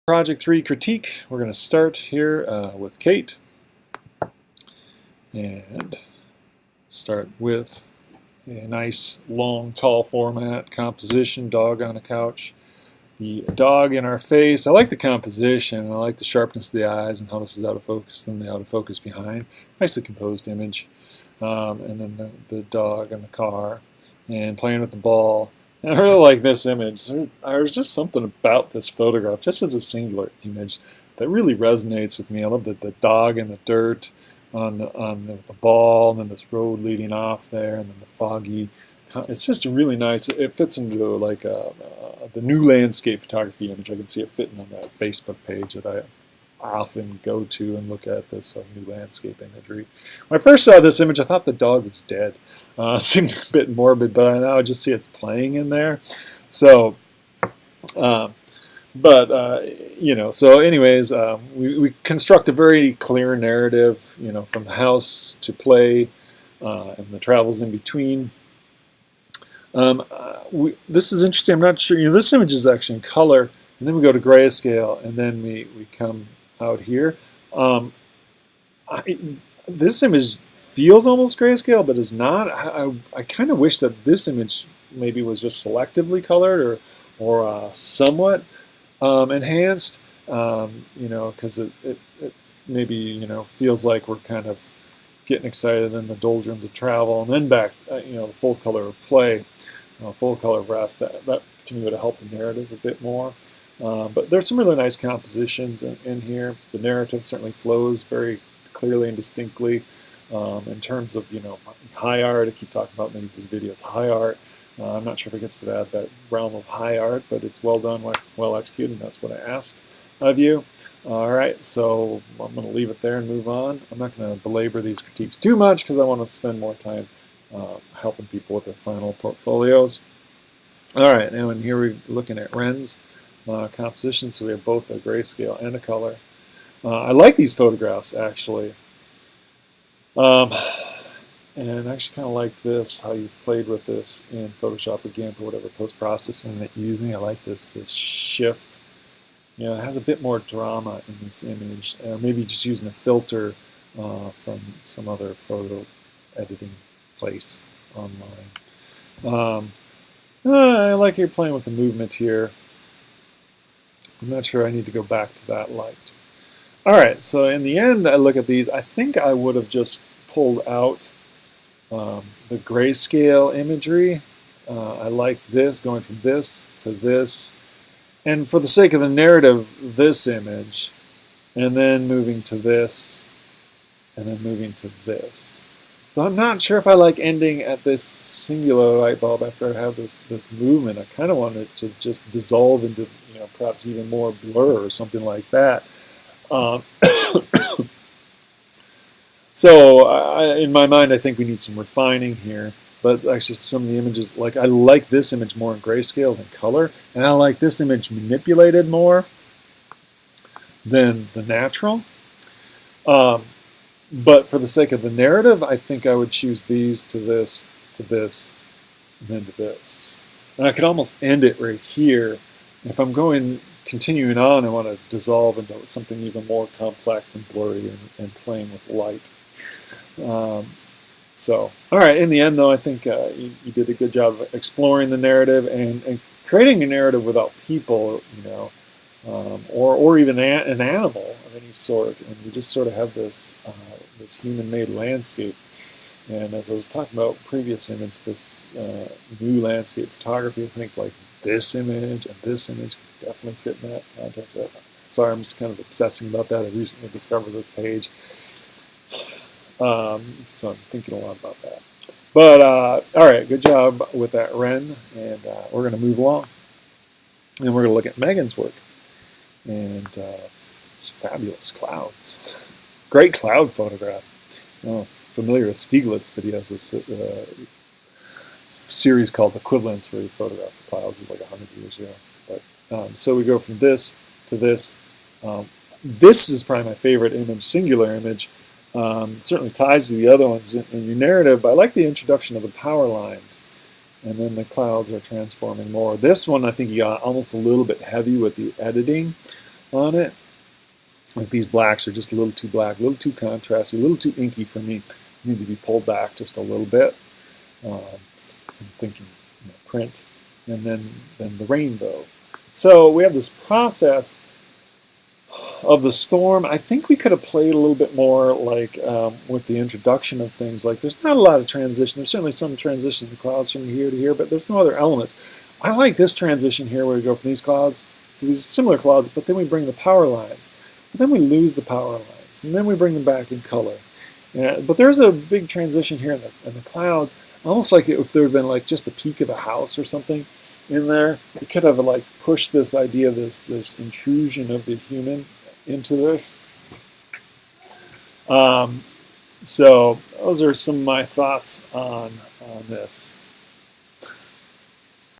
Project 3 critique. We're going to start here with Kate and start with a nice long tall format composition, dog on a couch. The dog in our face. I like the composition. I like the sharpness of the eyes and how this is out of focus and the out of focus behind. Nicely composed image. And then the dog in the car and playing with the ball. And I really like this image. There's just something about this photograph, just as a singular image, that really resonates with me. I love the dog in the dirt on the ball, and then this road leading off there, and then the foggy. It's just really nice. It fits into like the new landscape photography image. I can see it fitting on that Facebook page that I often go to and look at this new landscape imagery. When I first saw this image, I thought the dog was dead. Seemed a bit morbid, but I now just see it's playing in there. So, you know. So, anyways, we construct a very clear narrative. You know, from the house to play, and the travels in between. This is interesting. I'm not sure. You know, this image is actually in color, and then we go to grayscale, and then we come out here. This image feels almost grayscale, but is not. I kind of wish that this image maybe was just selectively colored or somewhat enhanced. You know, because it maybe, you know, feels like we're kind of getting excited, then the doldrums of travel, and then back, you know, the full color of play, full color of rest. That to me would have helped the narrative a bit more. But there's some really nice compositions in here. The narrative certainly flows very clearly and distinctly. In terms of, you know, high art, I keep talking about in these videos, high art. I'm not sure if it gets to that realm of high art, but it's well done, well executed, and that's what I asked of you. All right, so I'm going to leave it there and move on. I'm not going to belabor these critiques too much because I want to spend more time helping people with their final portfolios. All right, now in here we're looking at Ren's composition, so we have both a grayscale and a color. I like these photographs, actually. And I actually kind of like this, how you've played with this in Photoshop again for whatever post-processing that you're using. I like this shift. You know, it has a bit more drama in this image. Maybe just using a filter from some other photo editing place online. I like you're playing with the movement here. I'm not sure I need to go back to that light. All right, so in the end, I look at these. I think I would have just pulled out the grayscale imagery. I like this, going from this to this. And for the sake of the narrative, this image, and then moving to this, and then moving to this. But I'm not sure if I like ending at this singular light bulb after I have this movement. I kind of want it to just dissolve into, you know, perhaps even more blur or something like that. So in my mind, I think we need some refining here. But actually, some of the images, like I like this image more in grayscale than color, and I like this image manipulated more than the natural. But for the sake of the narrative, I think I would choose these to this, and then to this. And I could almost end it right here. If I'm continuing on, I want to dissolve into something even more complex and blurry and playing with light. So, all right, in the end, though, I think you did a good job of exploring the narrative and creating a narrative without people, you know, or even an animal of any sort. And you just sort of have this human-made landscape. And as I was talking about previous image, this new landscape photography, I think like this image and this image definitely fit in that context. Sorry, I'm just kind of obsessing about that. I recently discovered this page. So I'm thinking a lot about that. But, all right, good job with that, Ren. And we're going to move along. And we're going to look at Megan's work. And it's fabulous clouds. Great cloud photograph. I don't know if you're familiar with Stieglitz, but he has this series called Equivalence where he photographed the clouds. It's like 100 years ago. But so we go from this to this. This is probably my favorite image, singular image. Certainly ties to the other ones in your narrative, but I like the introduction of the power lines. And then the clouds are transforming more. This one, I think you got almost a little bit heavy with the editing. on it. Like these blacks are just a little too black, a little too contrasty, a little too inky for me. Need to be pulled back just a little bit. I'm thinking print, and then the rainbow. So we have this process of the storm. I think we could have played a little bit more like with the introduction of things. Like there's not a lot of transition. There's certainly some transition in the clouds from here to here, but there's no other elements. I like this transition here where we go from these clouds to these similar clouds, but then we bring the power lines. But then we lose the power lines, and then we bring them back in color. But there's a big transition here in the clouds, almost like if there had been like just the peak of a house or something in there. We could have like pushed this idea of this intrusion of the human into this. So those are some of my thoughts on this.